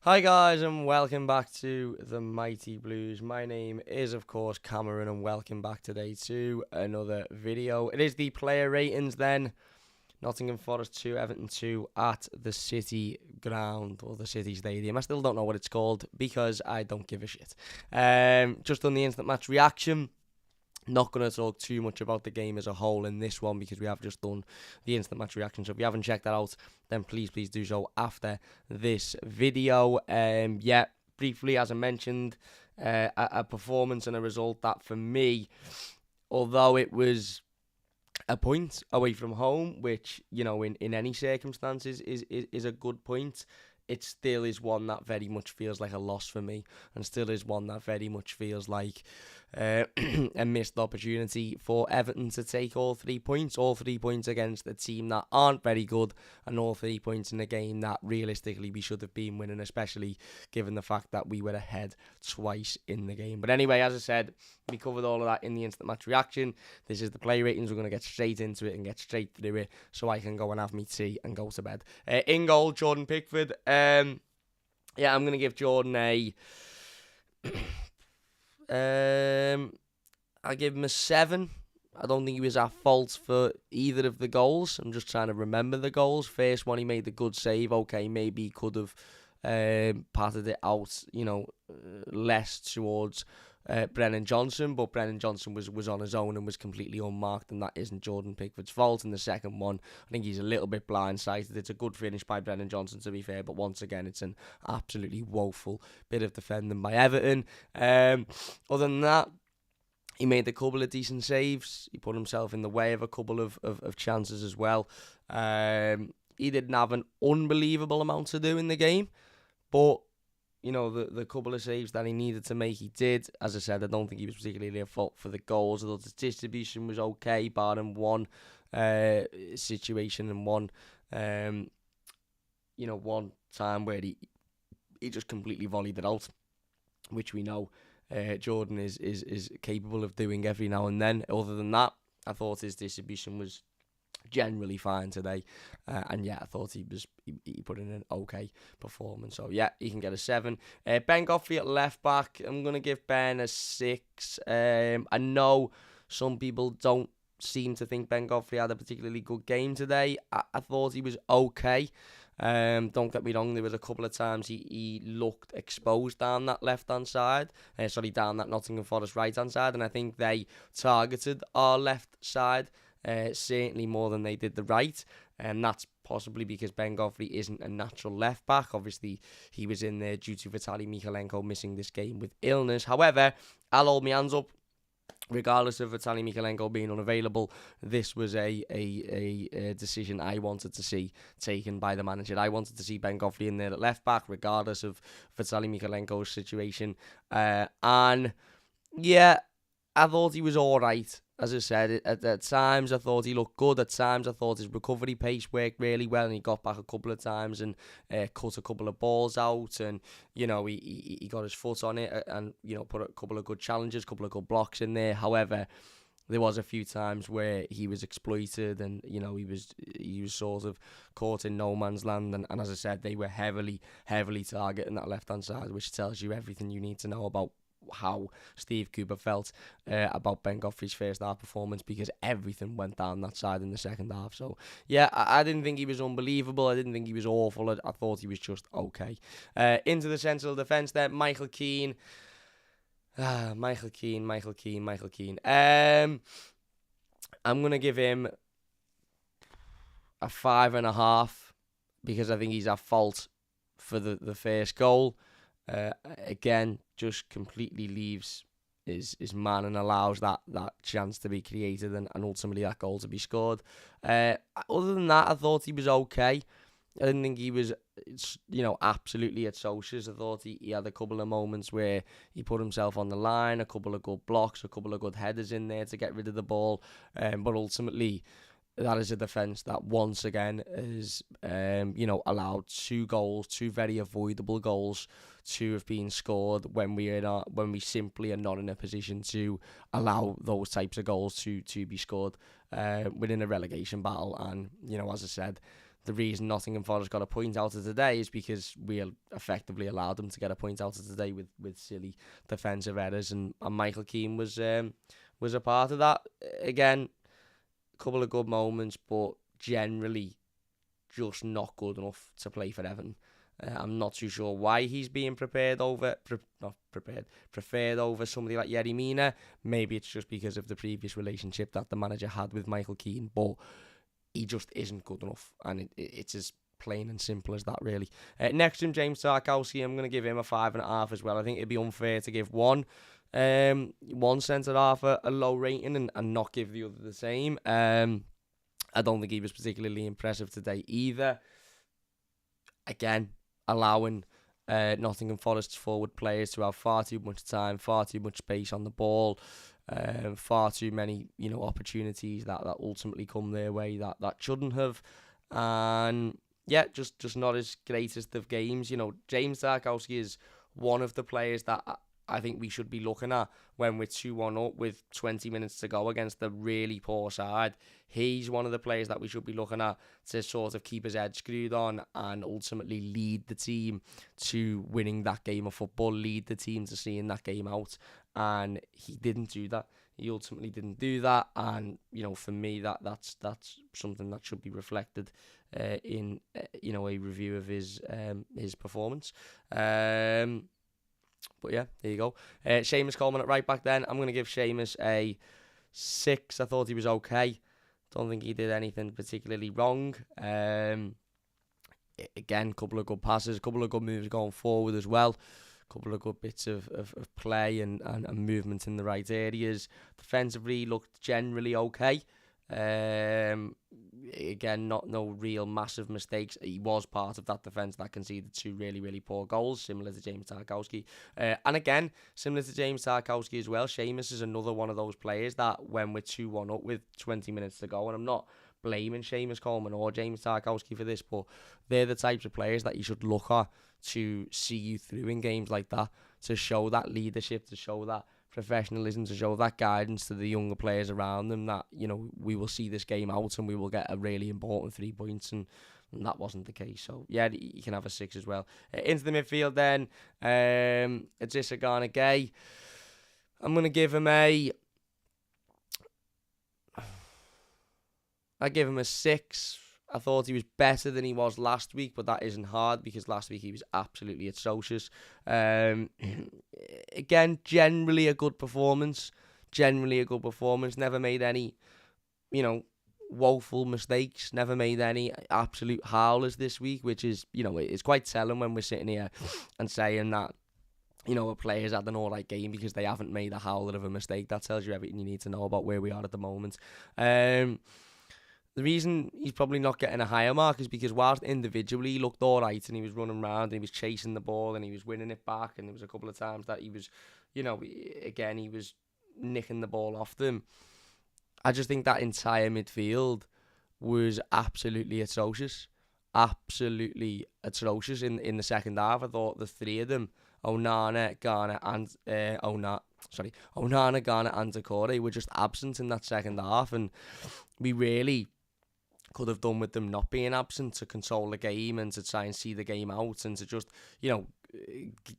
Hi guys and welcome back to the Mighty Blues. My name is of course Cameron and welcome back today to another video. It is the player ratings then. Nottingham Forest 2, Everton 2 at the City Ground or the City Stadium. I still don't know what it's called because I don't give a shit. Just on the instant match reaction. Not going to talk too much about the game as a whole in this one because we have just done the instant match reaction. So if you haven't checked that out, then please do so after this video. Briefly, as I mentioned, a performance and a result that for me, although it was a point away from home, which, you know, in any circumstances is a good point, it still is one that very much feels like a loss for me, and still is one that very much feels like a missed opportunity for Everton to take all 3 points. All 3 points against a team that aren't very good, and all 3 points in a game that realistically we should have been winning, especially given the fact that we were ahead twice in the game. But anyway, as I said, we covered all of that in the instant match reaction. This is the play ratings. We're going to get straight into it and get straight through it so I can go and have me tea and go to bed. In goal, Jordan Pickford. I'm going to give Jordan a... I'll give him a 7. I don't think he was at fault for either of the goals. I'm just trying to remember the goals. First one, he made the good save. Okay, maybe he could have patted it out, less towards Brennan Johnson, but Brennan Johnson was on his own and was completely unmarked, and that isn't Jordan Pickford's fault. And the second one, I think he's a little bit blindsided. It's a good finish by Brennan Johnson, to be fair, but once again, it's an absolutely woeful bit of defending by Everton. Other than that, he made a couple of decent saves. He put himself in the way of a couple of chances as well. He didn't have an unbelievable amount to do in the game, but the couple of saves that he needed to make, he did. As I said, I don't think he was particularly at fault for the goals. I thought the distribution was okay, barring one situation and one time where he just completely volleyed it out, which we know Jordan is capable of doing every now and then. Other than that, I thought his distribution was generally fine today, and I thought he put in an okay performance. So he can get a 7. Ben Godfrey at left back, I'm gonna give Ben a 6. I know some people don't seem to think Ben Godfrey had a particularly good game today. I thought he was okay. Don't get me wrong, there was a couple of times he looked exposed down that left-hand side, down that Nottingham Forest right-hand side, and I think they targeted our left side certainly more than they did the right, and that's possibly because Ben Godfrey isn't a natural left back. Obviously, he was in there due to Vitaly Mikalenko missing this game with illness. However, I'll hold my hands up. Regardless of Vitaly Mikalenko being unavailable, this was a decision I wanted to see taken by the manager. I wanted to see Ben Godfrey in there at left back, regardless of Vitaly Mikalenko's situation. I thought he was all right. As I said, at times I thought he looked good. At times I thought his recovery pace worked really well, and he got back a couple of times and cut a couple of balls out, and he got his foot on it and put a couple of good challenges, a couple of good blocks in there. However, there was a few times where he was exploited, and he was sort of caught in no man's land. And as I said, they were heavily targeting that left hand side, which tells you everything you need to know about how Steve Cooper felt about Ben Godfrey's first half performance, because everything went down that side in the second half. So I didn't think he was unbelievable. I didn't think he was awful. I thought he was just okay. Into the central defence there, Michael Keane. Michael Keane. I'm gonna give him a 5.5 because I think he's at fault for the first goal. Again, just completely leaves his man and allows that chance to be created and ultimately that goal to be scored. Other than that, I thought he was okay. I didn't think he was, absolutely at socials. I thought he had a couple of moments where he put himself on the line, a couple of good blocks, a couple of good headers in there to get rid of the ball. But ultimately, that is a defence that once again has, allowed 2 goals, 2 very avoidable goals to have been scored when we simply are not in a position to allow those types of goals to be scored within a relegation battle. And as I said, the reason Nottingham Forest got a point out of today is because we effectively allowed them to get a point out of today with silly defensive errors, and Michael Keane was a part of that. Again, a couple of good moments, but generally just not good enough to play for Everton. I'm not too sure why he's being preferred over somebody like Yerry Mina. Maybe it's just because of the previous relationship that the manager had with Michael Keane, but he just isn't good enough, and it's as plain and simple as that, really. Next to him, James Tarkowski, I'm going to give him a 5.5 as well. I think it'd be unfair to give one centre-half a low rating and not give the other the same. I don't think he was particularly impressive today either. Again, allowing Nottingham Forest's forward players to have far too much time, far too much space on the ball, far too many opportunities that ultimately come their way that shouldn't have, and yeah, just not as greatest of games. James Tarkowski is one of the players that I think we should be looking at when we're 2-1 up with 20 minutes to go against a really poor side. He's one of the players that we should be looking at to sort of keep his head screwed on and ultimately lead the team to winning that game of football, lead the team to seeing that game out. And he didn't do that. He ultimately didn't do that. And, for me, that's something that should be reflected in, a review of his performance. But yeah, there you go. Seamus Coleman at right back then. I'm going to give Seamus a 6. I thought he was okay. Don't think he did anything particularly wrong. Again, couple of good passes, a couple of good moves going forward as well. A couple of good bits of play and movement in the right areas. Defensively looked generally okay. Again, no real massive mistakes. He was part of that defence that conceded 2 really, really poor goals, similar to James Tarkowski. And again, similar to James Tarkowski as well, Seamus is another one of those players that when we're 2-1 up with 20 minutes to go, and I'm not blaming Seamus Coleman or James Tarkowski for this, but they're the types of players that you should look at to see you through in games like that, to show that leadership, to show that professionalism, to show that guidance to the younger players around them that, we will see this game out and we will get a really important 3 points, and that wasn't the case. So, yeah, you can have a 6 as well. Into the midfield then, Adissa Garner-Gay. I'm going to give him a 6. I thought he was better than he was last week, but that isn't hard because last week he was absolutely atrocious. Again, generally a good performance. Never made any, woeful mistakes. Never made any absolute howlers this week, which is, it's quite telling when we're sitting here and saying that, a player's had an alright game because they haven't made a howler of a mistake. That tells you everything you need to know about where we are at the moment. The reason he's probably not getting a higher mark is because whilst individually he looked alright and he was running around and he was chasing the ball and he was winning it back, and there was a couple of times that he was, again, he was nicking the ball off them. I just think that entire midfield was absolutely atrocious. In the second half. I thought the 3 of them, Onana, Garner and Doucouré were just absent in that second half, and we really could have done with them not being absent to control the game and to try and see the game out and to just,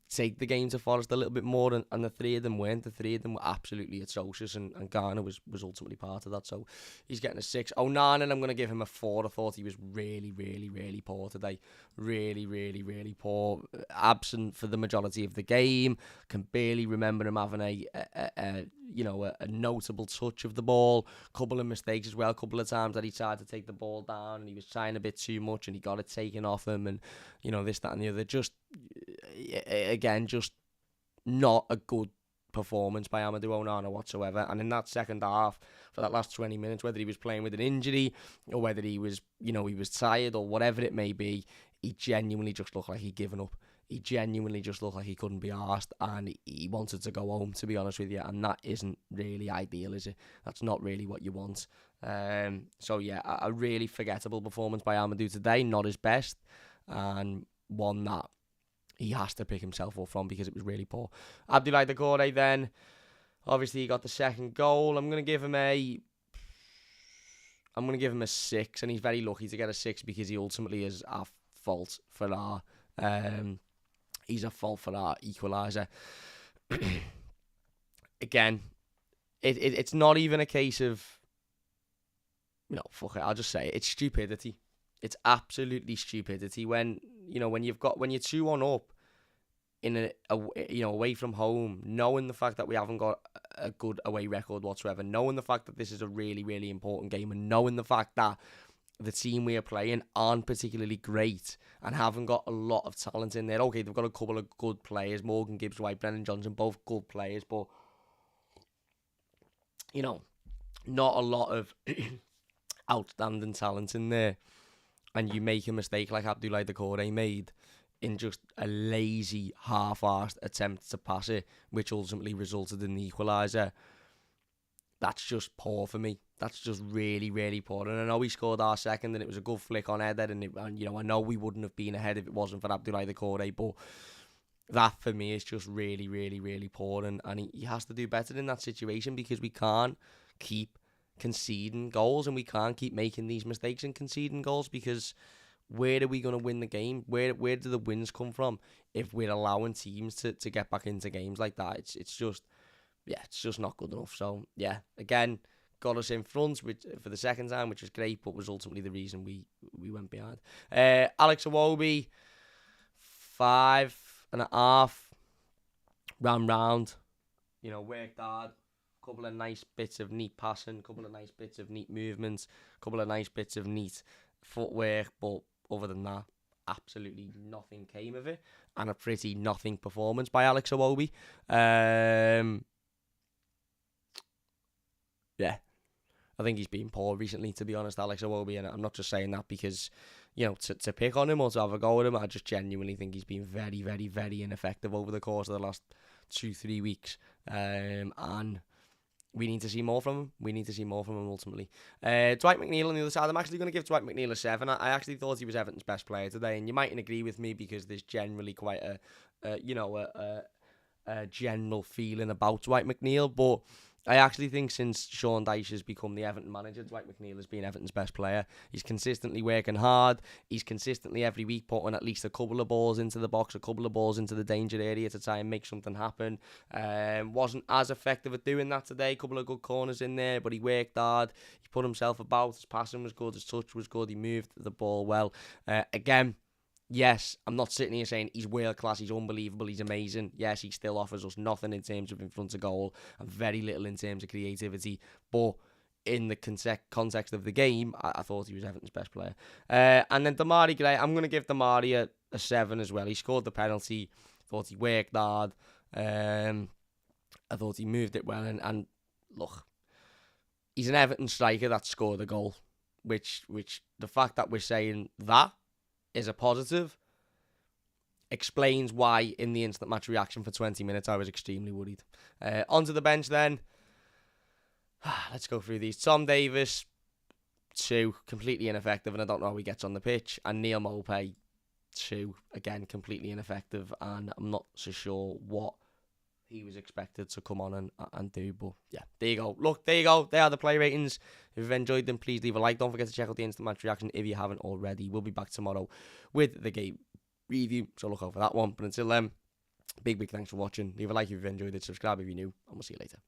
take the game to Forest a little bit more, and the 3 of them weren't. The 3 of them were absolutely atrocious, and Garner was ultimately part of that, so he's getting a 6. Onana, I'm going to give him a 4. I thought he was really, really, really poor today. Really, really, really poor. Absent for the majority of the game. Can barely remember him having a notable touch of the ball. Couple of mistakes as well. Couple of times that he tried to take the ball down and he was trying a bit too much and he got it taken off him, and this, that and the other. Just not a good performance by Amadou Onana whatsoever. And in that second half, for that last 20 minutes, whether he was playing with an injury or whether he was, he was tired or whatever it may be, he genuinely just looked like he'd given up. He genuinely just looked like he couldn't be arsed and he wanted to go home, to be honest with you. And that isn't really ideal, is it? That's not really what you want. So yeah, a really forgettable performance by Amadou today. Not his best, and one that he has to pick himself up from because it was really poor. Abdoulaye Doucouré then, obviously he got the second goal. I'm going to give him a I'm going to give him a 6, and he's very lucky to get a 6 because he ultimately is at fault for our he's at fault for our equaliser. Again, it's not even a case of, fuck it, I'll just say it. It's stupidity. It's absolutely stupidity when when you're 2-1 up away from home, knowing the fact that we haven't got a good away record whatsoever, knowing the fact that this is a really, really important game, and knowing the fact that the team we are playing aren't particularly great and haven't got a lot of talent in there. Okay, they've got a couple of good players, Morgan Gibbs-White, Brennan Johnson, both good players, but not a lot of outstanding talent in there. And you make a mistake like Abdoulaye Doucouré made in just a lazy, half-arsed attempt to pass it, which ultimately resulted in the equaliser. That's just poor for me. That's just really, really poor. And I know we scored our second, and it was a good flick on Eder, and I know we wouldn't have been ahead if it wasn't for Abdoulaye Doucouré, but that for me is just really, really, really poor, and he has to do better in that situation, because we can't keep conceding goals, and we can't keep making these mistakes and conceding goals, because where are we going to win the game? Where do the wins come from if we're allowing teams to get back into games like that? It's just not good enough. So yeah, again, got us in front for the second time, which was great, but was ultimately the reason we went behind. Alex Iwobi, 5.5, ran round, worked hard. Couple of nice bits of neat passing, couple of nice bits of neat movements, couple of nice bits of neat footwork, but other than that, absolutely nothing came of it, and a pretty nothing performance by Alex Iwobi. Yeah, I think he's been poor recently, to be honest, Alex Iwobi, and I'm not just saying that because, to pick on him or to have a go at him. I just genuinely think he's been very, very, very ineffective over the course of the last 2-3 weeks, and we need to see more from him. We need to see more from him ultimately. Dwight McNeil on the other side. I'm actually going to give Dwight McNeil a 7. I actually thought he was Everton's best player today, and you mightn't agree with me because there's generally quite a general feeling about Dwight McNeil, but I actually think since Sean Dyche has become the Everton manager, Dwight McNeil has been Everton's best player. He's consistently working hard. He's consistently every week putting at least a couple of balls into the box, a couple of balls into the danger area to try and make something happen. Wasn't as effective at doing that today. A couple of good corners in there, but he worked hard. He put himself about. His passing was good. His touch was good. He moved the ball well. Again, yes, I'm not sitting here saying he's world class, he's unbelievable, he's amazing. Yes, he still offers us nothing in terms of in front of goal and very little in terms of creativity. But in the context of the game, I thought he was Everton's best player. And then Damari Gray, I'm going to give Damari a 7 as well. He scored the penalty. Thought he worked hard. I thought he moved it well. And look, he's an Everton striker that scored a goal. Which the fact that we're saying that is a positive explains why in the instant match reaction for 20 minutes I was extremely worried. Onto the bench then. Let's go through these. Tom Davis, 2, completely ineffective, and I don't know how he gets on the pitch. And Neil Maupay, 2, again, completely ineffective, and I'm not so sure what he was expected to come on and do, but yeah, there you go. Look, there you go. They are the play ratings. If you've enjoyed them, please leave a like. Don't forget to check out the instant match reaction if you haven't already. We'll be back tomorrow with the game review, so look out for that one. But until then, big thanks for watching. Leave a like if you've enjoyed it, subscribe if you're new, and we'll see you later.